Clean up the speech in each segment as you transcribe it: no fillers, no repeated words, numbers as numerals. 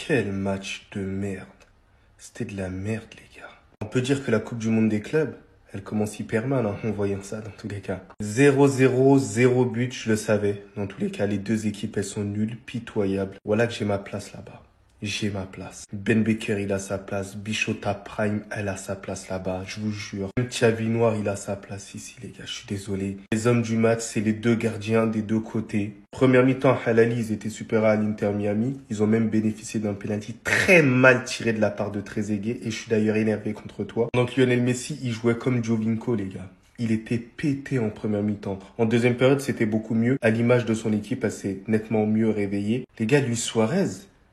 Quel match de merde. C'était de la merde, les gars. On peut dire que la Coupe du Monde des clubs, elle commence hyper mal, hein, en voyant ça dans tous les cas. 0-0, 0 but, je le savais. Dans tous les cas, les deux équipes, elles sont nulles, pitoyables. Voilà que j'ai ma place là-bas. J'ai ma place. Ben Becker, il a sa place. Bichota Prime, elle a sa place là-bas, je vous jure. Même Thiavi Noir, il a sa place ici, les gars, je suis désolé. Les hommes du match, c'est les deux gardiens des deux côtés. Première mi-temps, Halali, ils étaient super à l'Inter Miami. Ils ont même bénéficié d'un penalty très mal tiré de la part de Trezeguet. Et je suis d'ailleurs énervé contre toi. Donc Lionel Messi, il jouait comme Giovinco, les gars. Il était pété en première mi-temps. En deuxième période, c'était beaucoup mieux. À l'image de son équipe, elle s'est nettement mieux réveillée. Les gars, Luis Suarez,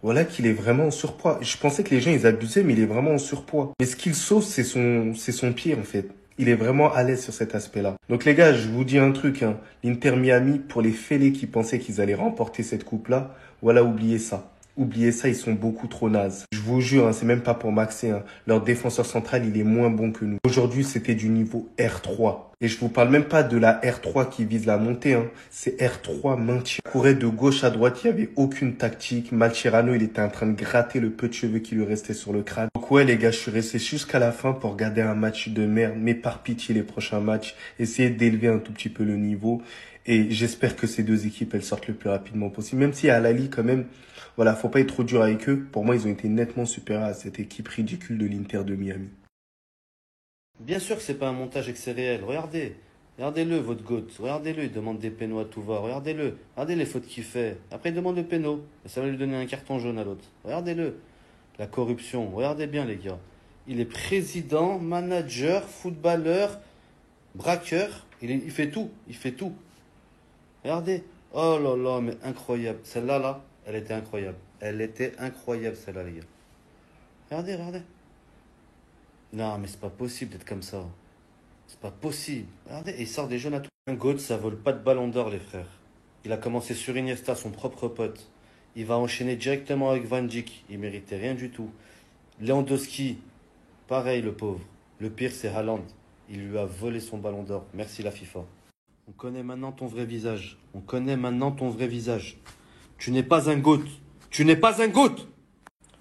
voilà qu'il est vraiment en surpoids. Je pensais que les gens, ils abusaient, mais il est vraiment en surpoids. Mais ce qu'il sauve, c'est son pied, en fait. Il est vraiment à l'aise sur cet aspect-là. Donc les gars, je vous dis un truc, hein. L'Inter Miami, pour les fêlés qui pensaient qu'ils allaient remporter cette coupe-là, voilà, oubliez ça. Oubliez ça, ils sont beaucoup trop nazes. Je vous jure, hein, c'est même pas pour maxer, hein. Leur défenseur central, il est moins bon que nous. Aujourd'hui, c'était du niveau R3. Et je vous parle même pas de la R3 qui vise la montée, hein. C'est R3 maintien. Il courait de gauche à droite, il y avait aucune tactique. Mascherano, il était en train de gratter le peu de cheveux qui lui restait sur le crâne. Donc ouais, les gars, je suis resté jusqu'à la fin pour regarder un match de merde. Mais par pitié, les prochains matchs, essayez d'élever un tout petit peu le niveau. Et j'espère que ces deux équipes, elles sortent le plus rapidement possible. Même si à Lali, quand même, voilà, faut pas être trop dur avec eux. Pour moi, ils ont été nettement supérieurs à cette équipe ridicule de l'Inter de Miami. Bien sûr que c'est pas un montage et que c'est réel. Regardez. Regardez-le, votre goat. Regardez-le, il demande des pénaux à tout va. Regardez-le. Regardez les fautes qu'il fait. Après, il demande le pénaux. Et ça va lui donner un carton jaune à l'autre. Regardez-le. La corruption. Regardez bien, les gars. Il est président, manager, footballeur, braqueur. Il fait tout. Il fait tout. Regardez. Oh là là, mais incroyable. Celle-là, là, elle était incroyable. Elle était incroyable, celle-là, les gars. Regardez, regardez. Non, mais c'est pas possible d'être comme ça. C'est pas possible. Regardez, et il sort des jeunes à tout. Un GOAT, ça vole pas de ballon d'or, les frères. Il a commencé sur Iniesta, son propre pote. Il va enchaîner directement avec Van Dijk. Il méritait rien du tout. Lewandowski, pareil, le pauvre. Le pire, c'est Haaland. Il lui a volé son ballon d'or. Merci la FIFA. On connaît maintenant ton vrai visage. On connaît maintenant ton vrai visage. Tu n'es pas un GOAT. Tu n'es pas un GOAT.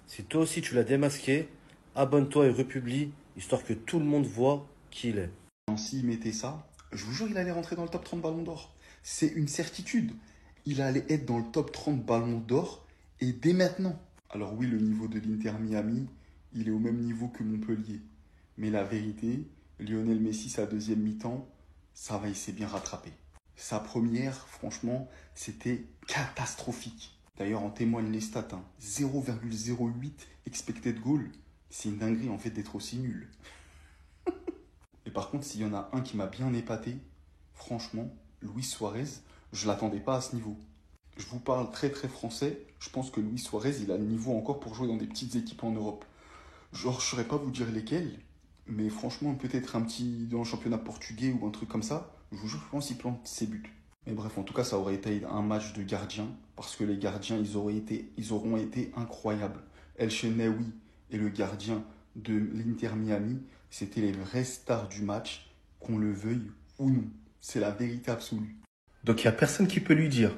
Si toi aussi tu l'as démasqué, abonne-toi et republie, histoire que tout le monde voit qui il est. S'il mettait ça, je vous jure, il allait rentrer dans le top 30 ballons d'or. C'est une certitude. Il allait être dans le top 30 ballons d'or et dès maintenant. Alors oui, le niveau de l'Inter Miami, il est au même niveau que Montpellier. Mais la vérité, Lionel Messi, sa deuxième mi-temps, ça va, il s'est bien rattrapé. Sa première, franchement, c'était catastrophique. D'ailleurs, en témoignent les stats. 0,08 expected goal. C'est une dinguerie en fait d'être aussi nul. Et par contre, s'il y en a un qui m'a bien épaté, franchement, Luis Suarez, je ne l'attendais pas à ce niveau. Je vous parle très très français, je pense que Luis Suarez, il a le niveau encore pour jouer dans des petites équipes en Europe. Genre, je ne saurais pas vous dire lesquelles, mais franchement, peut-être un petit dans le championnat portugais ou un truc comme ça, je vous jure, je pense qu'il plante ses buts. Mais bref, en tout cas, ça aurait été un match de gardien, parce que les gardiens, ils auront été incroyables. El Shenaoui et le gardien de l'Inter Miami, c'était les vraies stars du match, qu'on le veuille ou non. C'est la vérité absolue. Donc il y a personne qui peut lui dire.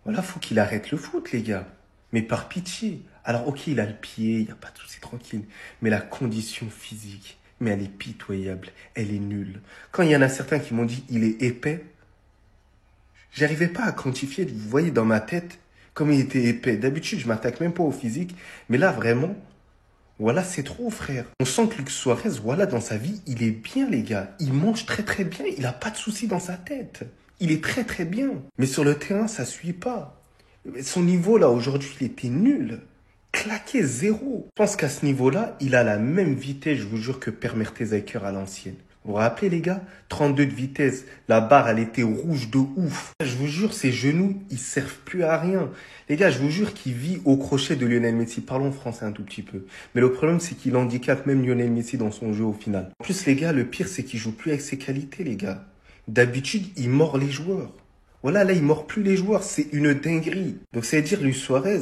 Voilà, faut qu'il arrête le foot, les gars. Mais par pitié. Alors ok, il a le pied, il n'y a pas de souci, tranquille. Mais la condition physique, mais elle est pitoyable, elle est nulle. Quand il y en a certains qui m'ont dit il est épais, j'arrivais pas à quantifier, vous voyez dans ma tête, comme il était épais. D'habitude, je m'attaque même pas au physique. Mais là, vraiment, voilà, c'est trop, frère. On sent que Luis Suarez, voilà, dans sa vie, il est bien, les gars. Il mange très, très bien. Il a pas de soucis dans sa tête. Il est très, très bien. Mais sur le terrain, ça suit pas. Son niveau, là, aujourd'hui, il était nul. Claqué, zéro. Je pense qu'à ce niveau-là, il a la même vitesse, je vous jure, que Per Mertesacker à l'ancienne. Vous vous rappelez, les gars? 32 de vitesse. La barre, elle était rouge de ouf. Je vous jure, ses genoux, ils servent plus à rien. Les gars, je vous jure qu'il vit au crochet de Lionel Messi. Parlons français un tout petit peu. Mais le problème, c'est qu'il handicape même Lionel Messi dans son jeu au final. En plus, les gars, le pire, c'est qu'il joue plus avec ses qualités, les gars. D'habitude, il mord les joueurs. Voilà, là, il mord plus les joueurs. C'est une dinguerie. Donc, ça veut dire, Luis Suarez,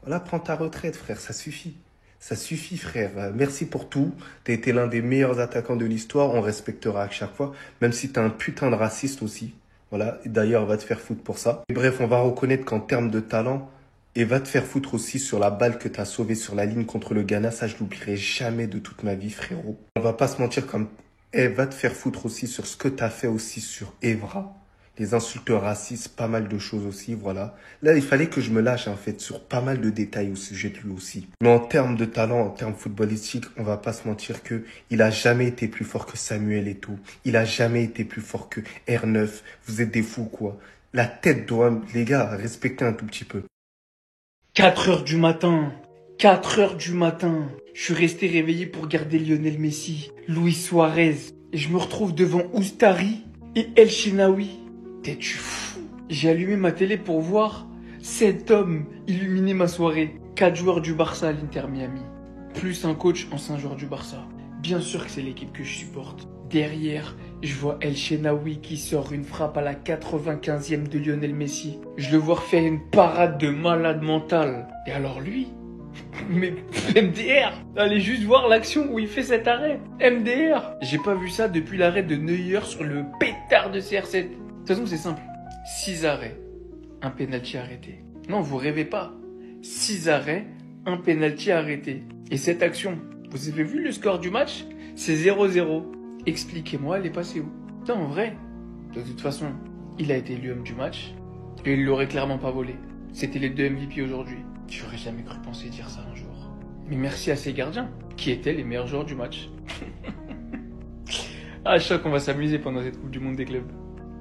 voilà, prends ta retraite, frère. Ça suffit. Ça suffit, frère. Merci pour tout. T'as été l'un des meilleurs attaquants de l'histoire. On respectera à chaque fois. Même si t'es un putain de raciste aussi. Voilà. D'ailleurs, on va te faire foutre pour ça. Et bref, on va reconnaître qu'en termes de talent, Et va te faire foutre aussi sur la balle que t'as sauvée sur la ligne contre le Ghana. Ça, je l'oublierai jamais de toute ma vie, frérot. On va pas se mentir comme... Et va te faire foutre aussi sur ce que t'as fait aussi sur Evra. Les insultes racistes, pas mal de choses aussi, voilà. Là, il fallait que je me lâche, en fait, sur pas mal de détails au sujet de lui aussi. Mais en termes de talent, en termes footballistiques, on va pas se mentir que il a jamais été plus fort que Samuel Eto'o. Il a jamais été plus fort que R9. Vous êtes des fous, quoi. La tête doit, les gars, respecter un tout petit peu. 4 heures du matin. 4 heures du matin. Je suis resté réveillé pour garder Lionel Messi, Luis Suarez. Et je me retrouve devant Oustari et El Shenaoui. T'es-tu fou? J'ai allumé ma télé pour voir cet homme illuminer ma soirée. 4 joueurs du Barça à l'Inter Miami. Plus un coach, ancien joueur du Barça. Bien sûr que c'est l'équipe que je supporte. Derrière, je vois El Shenaoui qui sort une frappe à la 95e de Lionel Messi. Je le vois faire une parade de malade mental. Et alors lui, mais MDR, allez juste voir l'action où il fait cet arrêt. MDR, j'ai pas vu ça depuis l'arrêt de Neuer sur le pétard de CR7. De toute façon, c'est simple. 6 arrêts, un penalty arrêté. Non, vous rêvez pas. 6 arrêts, un penalty arrêté. Et cette action, vous avez vu le score du match? C'est 0-0. Expliquez-moi, elle est passée où? Non, en vrai. De toute façon, il a été élu homme du match. Et il l'aurait clairement pas volé. C'était les 2 MVP aujourd'hui. J'aurais jamais cru penser dire ça un jour. Mais merci à ces gardiens, qui étaient les meilleurs joueurs du match. Ah, je sens qu'on va s'amuser pendant cette Coupe du Monde des clubs.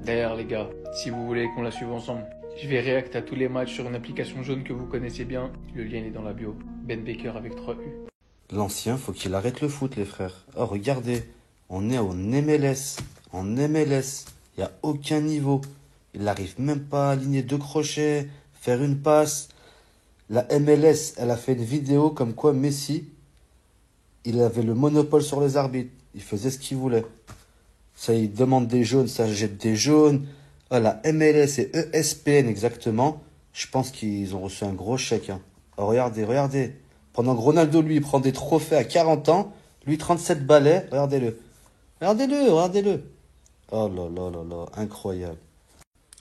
D'ailleurs, les gars, si vous voulez qu'on la suive ensemble, je vais réacter à tous les matchs sur une application jaune que vous connaissez bien. Le lien est dans la bio. Ben Baker avec 3 U. L'ancien, faut qu'il arrête le foot, les frères. Oh, regardez, on est en MLS. En MLS, il n'y a aucun niveau. Il n'arrive même pas à aligner 2 crochets, faire une passe. La MLS, elle a fait une vidéo comme quoi Messi, il avait le monopole sur les arbitres. Il faisait ce qu'il voulait. Ça, il demande des jaunes, ça jette des jaunes. Ah, la MLS et ESPN exactement, je pense qu'ils ont reçu un gros chèque. Hein. Oh, regardez, regardez. Pendant que Ronaldo, lui, prend des trophées à 40 ans, lui, 37 balais, regardez-le. Regardez-le, regardez-le. Oh là là là là, incroyable.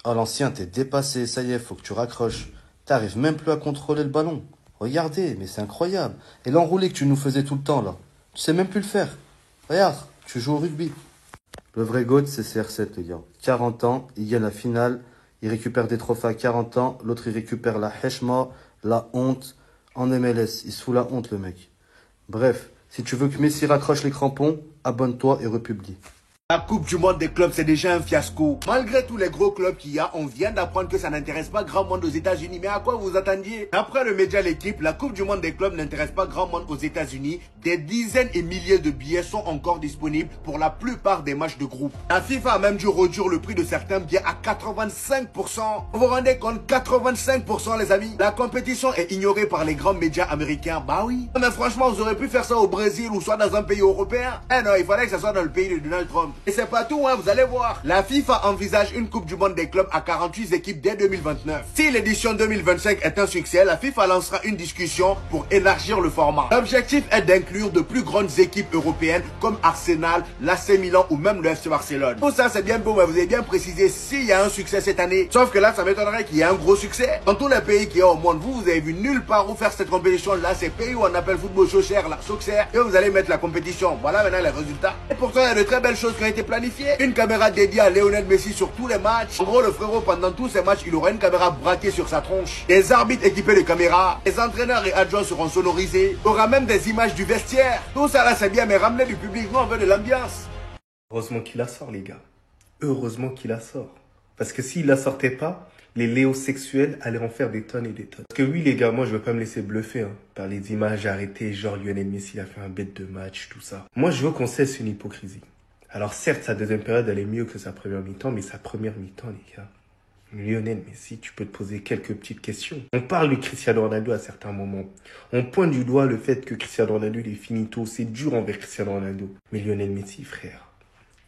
Oh, l'ancien, t'es dépassé, ça y est, faut que tu raccroches. T'arrives même plus à contrôler le ballon. Regardez, mais c'est incroyable. Et l'enroulé que tu nous faisais tout le temps, là, tu sais même plus le faire. Regarde, tu joues au rugby. Le vrai GOAT, c'est CR7, les gars. 40 ans, il gagne la finale, il récupère des trophées à 40 ans, l'autre il récupère la heshma, la honte, en MLS. Il se fout la honte, le mec. Bref, si tu veux que Messi raccroche les crampons, abonne-toi et republie. La Coupe du Monde des clubs, c'est déjà un fiasco. Malgré tous les gros clubs qu'il y a, on vient d'apprendre que ça n'intéresse pas grand monde aux États-Unis. Mais à quoi vous attendiez? Après le média L'équipe, la Coupe du Monde des clubs n'intéresse pas grand monde aux États-Unis. Des dizaines et milliers de billets sont encore disponibles pour la plupart des matchs de groupe. La FIFA a même dû réduire le prix de certains billets à 85%. Vous vous rendez compte? 85% les amis. La compétition est ignorée par les grands médias américains. Bah oui. Mais franchement, vous auriez pu faire ça au Brésil ou soit dans un pays européen. Eh non, il fallait que ça soit dans le pays de Donald Trump. Et c'est pas tout, hein, vous allez voir. La FIFA envisage une Coupe du Monde des clubs à 48 équipes dès 2029. Si l'édition 2025 est un succès, la FIFA lancera une discussion pour élargir le format. L'objectif est d'inclure de plus grandes équipes européennes comme Arsenal, l'AC Milan ou même le FC Barcelone. Tout ça c'est bien beau, mais vous avez bien précisé s'il y a un succès cette année. Sauf que là, ça m'étonnerait qu'il y ait un gros succès. Dans tous les pays qui y a au monde, vous avez vu nulle part où faire cette compétition là. Ces pays où on appelle football chaussère, là, Soxer, et vous allez mettre la compétition. Voilà maintenant les résultats. Et pourtant, il y a de très belles choses qui ont été planifiées. Une caméra dédiée à Lionel Messi sur tous les matchs. En gros, le frérot, pendant tous ces matchs, il aura une caméra braquée sur sa tronche. Des arbitres équipés de caméras. Les entraîneurs et adjoints seront sonorisés. Il y aura même des images du vestiaire. Tout ça là, c'est bien, mais ramener du public, nous on veut de l'ambiance. Heureusement qu'il la sort, les gars. Heureusement qu'il la sort. Parce que s'il la sortait pas, les léosexuels allaient en faire des tonnes et des tonnes. Parce que oui, les gars, moi, je veux pas me laisser bluffer par les images arrêtées, genre Lionel Messi a fait un bête de match, tout ça. Moi, je veux qu'on cesse une hypocrisie. Alors certes, sa deuxième période, elle est mieux que sa première mi-temps, mais sa première mi-temps, les gars, Lionel Messi, tu peux te poser quelques petites questions. On parle de Cristiano Ronaldo à certains moments. On pointe du doigt le fait que Cristiano Ronaldo, il est finito, c'est dur envers Cristiano Ronaldo. Mais Lionel Messi, frère,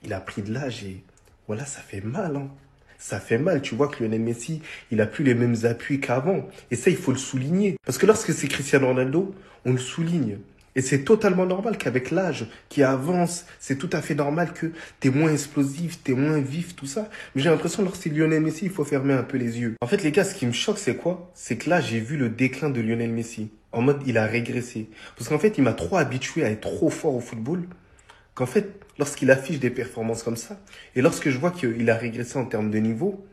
il a pris de l'âge et voilà, ça fait mal, hein. Ça fait mal, tu vois que Lionel Messi, il a plus les mêmes appuis qu'avant. Et ça, il faut le souligner. Parce que lorsque c'est Cristiano Ronaldo, on le souligne. Et c'est totalement normal qu'avec l'âge qui avance, c'est tout à fait normal que t'es moins explosif, t'es moins vif, tout ça. Mais j'ai l'impression, lorsque c'est Lionel Messi, il faut fermer un peu les yeux. En fait, les gars, ce qui me choque, c'est quoi? C'est que là, j'ai vu le déclin de Lionel Messi. En mode, il a régressé. Parce qu'en fait, il m'a trop habitué à être trop fort au football. Qu'en fait, lorsqu'il affiche des performances comme ça, et lorsque je vois qu'il a régressé en termes de niveau,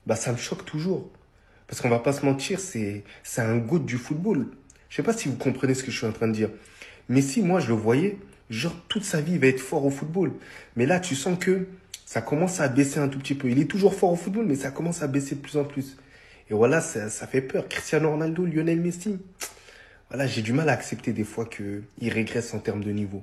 bah, ça me choque toujours. Parce qu'on va pas se mentir, c'est un goût du football. Je sais pas si vous comprenez ce que je suis en train de dire. Messi, moi, je le voyais, genre, toute sa vie, il va être fort au football. Mais là, tu sens que ça commence à baisser un tout petit peu. Il est toujours fort au football, mais ça commence à baisser de plus en plus. Et voilà, ça fait peur. Cristiano Ronaldo, Lionel Messi. Voilà, j'ai du mal à accepter des fois qu'il régresse en termes de niveau.